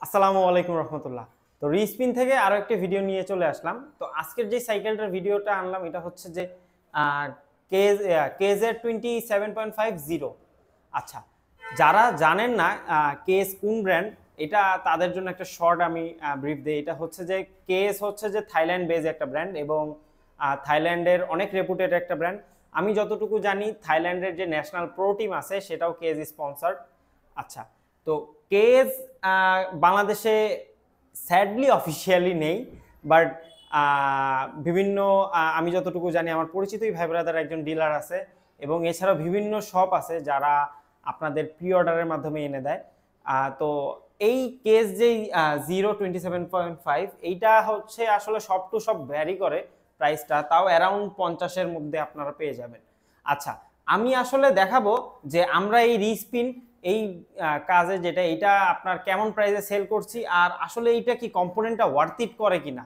আসসালামু আলাইকুম রহমতুল্লাহ। তো রিস্পিন থেকে আরো একটা ভিডিও নিয়ে চলে আসলাম। তো আজকের যে সাইকেলটার ভিডিওটা আনলাম এটা হচ্ছে যে কেজের 27.50। আচ্ছা, যারা জানেন না কেস কোন ব্র্যান্ড, এটা তাদের জন্য একটা শর্ট আমি ব্রিফ দিই। এটা হচ্ছে যে কেস হচ্ছে যে থাইল্যান্ড বেজ একটা ব্র্যান্ড এবং থাইল্যান্ডের অনেক রেপুটেড একটা ব্র্যান্ড। আমি যতটুকু জানি থাইল্যান্ডের যে ন্যাশনাল প্রো টিম আছে সেটাও কেজ স্পন্সর। আচ্ছা, তো কেজ বাংলাদেশে স্যাডলি অফিসিয়ালি নেই, বাট বিভিন্ন আমি যতটুকু জানি আমার পরিচিতই ভাই ব্রাদার একজন ডিলার আছে এবং এছাড়াও বিভিন্ন শপ আছে যারা আপনাদের প্রি অর্ডারের মাধ্যমে এনে দেয়। তো এই কেস যেই 0.27.5 এইটা হচ্ছে আসলে সব টু সব ভ্যারি করে প্রাইসটা, তাও অ্যারাউন্ড 50-এর মধ্যে আপনারা পেয়ে যাবেন। আচ্ছা, আমি আসলে দেখাবো যে আমরা এই রিস্পিন এই কাজে যেটা এটা আপনার কেমন প্রাইসে সেল করছি, আর আসলে এইটা কি কম্পোনেন্টটা ওয়ার্থ ইট করে কিনা।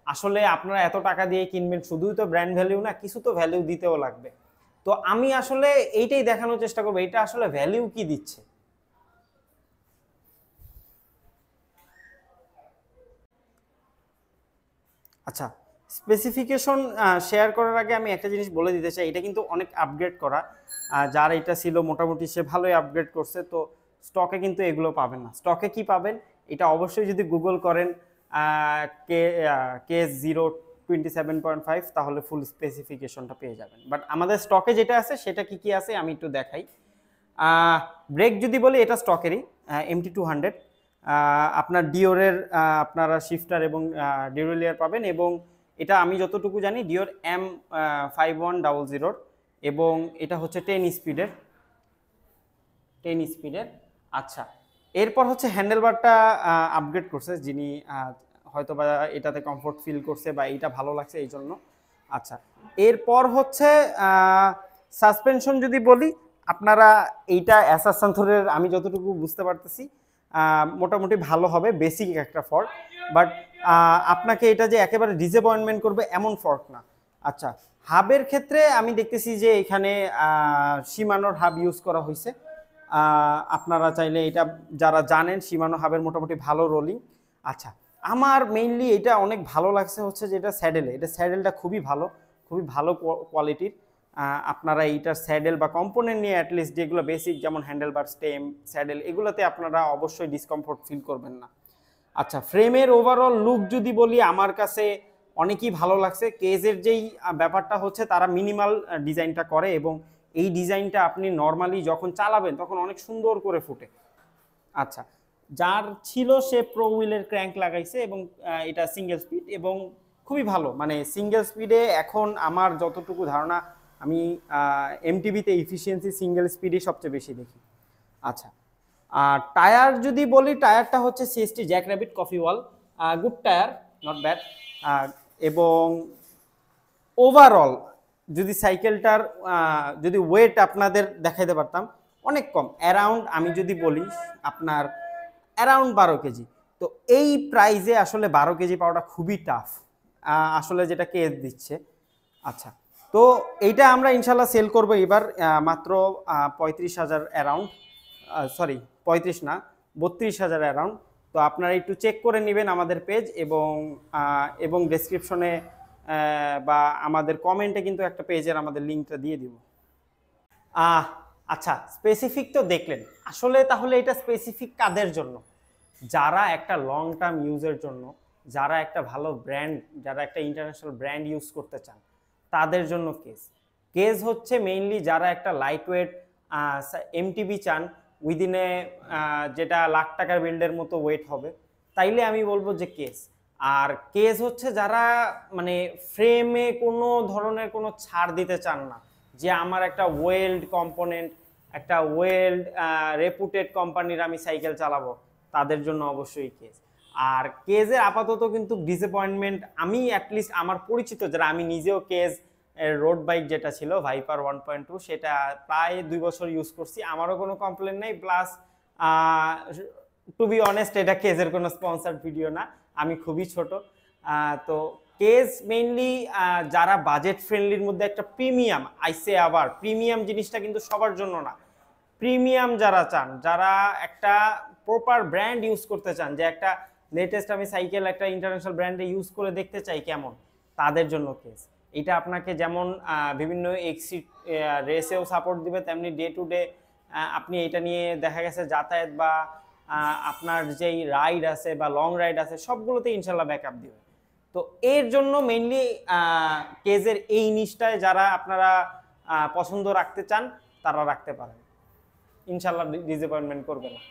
আসলে আপনারা এত টাকা দিয়ে কিনবেন, শুধুই তো ব্র্যান্ড ভ্যালিউ না, কিছু তো ভ্যালিউ দিতেও লাগবে। তো আমি আসলে এইটাই দেখানোর চেষ্টা করবো এটা আসলে ভ্যালিউ কি দিচ্ছে। আচ্ছা, স্পেসিফিকেশন শেয়ার করার আগে আমি একটা জিনিস বলে দিতে চাই, এটা কিন্তু অনেক আপগ্রেড করা। যার এটা ছিল মোটামুটি সে ভালোই আপগ্রেড করছে। তো স্টকে কিন্তু এগুলো পাবেন না। স্টকে কি পাবেন এটা অবশ্যই যদি গুগল করেন কেস 0.27.5 তাহলে ফুল স্পেসিফিকেশনটা পেয়ে যাবেন। বাট আমাদের স্টকে যেটা আছে সেটা কি কি আছে আমি একটু দেখাই। ব্রেক যদি বলি এটা স্টকেরই MT200। আপনার ডিওরের আপনারা শিফটার এবং ডিউরেলিয়ার পাবেন, এবং এটা আমি যতটুকু জানি ডিওর M5100 এবং এটা হচ্ছে 10 স্পিডের। আচ্ছা, এরপর হচ্ছে হ্যান্ডেলবারটা আপগ্রেড করছে যিনি হয়তো বা এটাতে কমফোর্ট ফিল করছে বা এইটা ভালো লাগছে এই জন্য। আচ্ছা, এরপর হচ্ছে সাসপেনশন যদি বলি, আপনারা এইটা অ্যাসাসান্থরের আমি যতটুকু বুঝতে পারতেছি মোটামুটি ভালো হবে, বেসিক একটা ফর্ক। বাট আপনাকে এটা যে একেবারে ডিসঅ্যাপয়েন্টমেন্ট করবে এমন ফর্ক না। আচ্ছা, হাবের ক্ষেত্রে আমি দেখতেছি যে এখানে শিমানোর হাব ইউজ করা হয়েছে। আপনারা চাইলে এটা যারা জানেন শিমানো হাবের মোটামুটি ভালো রোলিং। আচ্ছা, আমার মেইনলি এটা অনেক ভালো লাগছে হচ্ছে যে এটা স্যাডেলটা খুবই ভালো কোয়ালিটির। আপনারা এইটার স্যাডেল বা কম্পোনেন্ট নিয়ে অ্যাটলিস্ট যেগুলো বেসিক যেমন হ্যান্ডেলবার, স্টেম, স্যাডেল এগুলোতে আপনারা অবশ্যই ডিসকমফোর্ট ফিল করবেন না। আচ্ছা, ফ্রেমের ওভারঅল লুক যদি বলি আমার কাছে অনেকই ভালো লাগছে। কেজের যেই ব্যাপারটা হচ্ছে তারা মিনিমাল ডিজাইনটা করে এবং এই ডিজাইনটা আপনি নর্মালি যখন চালাবেন তখন অনেক সুন্দর করে ফুটে। আচ্ছা, যার ছিল সে প্রো হুইলের ক্র্যাঙ্ক লাগাইছে এবং এটা সিঙ্গেল স্পিড এবং খুবই ভালো, মানে সিঙ্গেল স্পিডে এখন আমার যতটুকু ধারণা আমি এমটিবিতে ইফিসিয়েন্সি সিঙ্গেল স্পিডই সবচেয়ে বেশি দেখি। আচ্ছা, আর টায়ার যদি বলি টায়ারটা হচ্ছে CST Jack rabbit coffee wall, good tyre, not bad. এবং ওভারঅল যদি সাইকেলটার যদি ওয়েট আপনাদের দেখাইতে পারতাম অনেক কম, অ্যারাউন্ড আমি যদি বলি আপনার অ্যারাউন্ড 12 কেজি। তো এই প্রাইজে আসলে 12 কেজি পাওয়াটা খুবই টাফ আসলে যেটা কেস দিচ্ছে। আচ্ছা, তো এইটা আমরা ইনশাল্লাহ সেল করবো এবার মাত্র 35,000 অ্যারাউন্ড, সরি 35 না, 32,000 অ্যারাউন্ড। তো আপনারা একটু চেক করে নেবেন আমাদের পেজ এবং ডেসক্রিপশনে বা আমাদের কমেন্টে কিন্তু একটা পেজের আমাদের লিঙ্কটা দিয়ে দিব। আচ্ছা, স্পেসিফিক তো দেখলেন, আসলে তাহলে এটা স্পেসিফিক কাদের জন্য? যারা একটা লং টার্ম ইউজের জন্য, যারা একটা ভালো ব্র্যান্ড, যারা একটা ইন্টারন্যাশনাল ব্র্যান্ড ইউজ করতে চান তাদের জন্য কেজ হচ্ছে মেইনলি যারা একটা লাইট ওয়েট এমটিবি চান উইদিনে, যেটা লাখ টাকার বিল্ডের মতো ওয়েট হবে, তাইলে আমি বলবো যে কেজ। আর কেজ হচ্ছে যারা মানে ফ্রেমে কোনো ধরনের কোনো ছাড় দিতে চান না, যে আমার একটা ওয়েল্ড কম্পোনেন্ট, একটা ওয়েল্ড রেপুটেড কোম্পানির আমি সাইকেল চালাবো, তাদের জন্য অবশ্যই কেজ। আর কেজের আপাতত কিন্তু ডিসঅ্যাপয়েন্টমেন্ট আমি অ্যাটলিস্ট আমার পরিচিত যারা, আমি নিজেও কেজ রোড বাইক যেটা ছিল ভাইপার 1.2 সেটা প্রায় 2 বছর ইউজ করছি, আমারও কোনো কমপ্লেন নেই। প্লাস টু বি অনেস্ট এটা কেজের কোনো স্পন্সার্ড ভিডিও না, আমি খুবই ছোট। তো কেজ মেইনলি যারা বাজেট ফ্রেন্ডলির মধ্যে একটা প্রিমিয়াম, আইসে আবার প্রিমিয়াম জিনিসটা কিন্তু সবার জন্য না, প্রিমিয়াম যারা চান, যারা একটা প্রপার ব্র্যান্ড ইউজ করতে চান, যে একটা লেটেস্ট আমি সাইকেল একটা ইন্টারন্যাশনাল ব্র্যান্ডে ইউজ করে দেখতে চাই কেমন, তাদের জন্য কেস। এটা আপনাকে যেমন বিভিন্ন এক্সিট রেসেও সাপোর্ট দিবে, তেমনি ডে টু ডে আপনি এটা নিয়ে দেখা গেছে যাতায়াত বা আপনার যেই রাইড আছে বা লং রাইড আছে সবগুলোতে ইনশাল্লাহ ব্যাকআপ দিবে। তো এর জন্য মেইনলি কেজের এই নিচটায় যারা আপনারা পছন্দ রাখতে চান তারা রাখতে পারেন, ইনশাল্লাহ ডিসঅ্যাপয়েন্টমেন্ট করবে না।